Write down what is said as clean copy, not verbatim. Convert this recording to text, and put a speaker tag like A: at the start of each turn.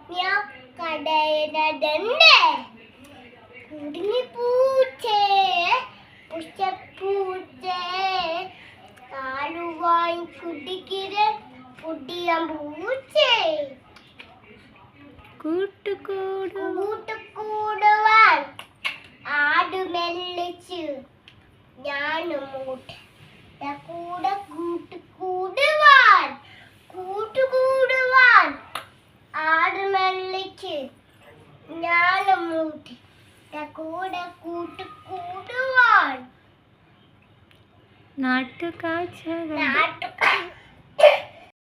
A: മ്യാവ് കടയനടണ്ടേ കുടുങ്ങി പൂച്ചേ പുഷ്പൂച്ചേ കാലുവായി കുടിക്കിര പുടിയം പൂച്ചേ കൂട്ടുകൂടുവാൻ ആടുമെല്ലിച്ചു ഞാനും കൂടെ കൂട്ടുകൂടുവാൻ ആടുമെല്ലിച്ച് ഞാനും കൂടെ കൂട്ടുകൂടുവാൻ
B: നാട്ടുകാഴ്ചകൾ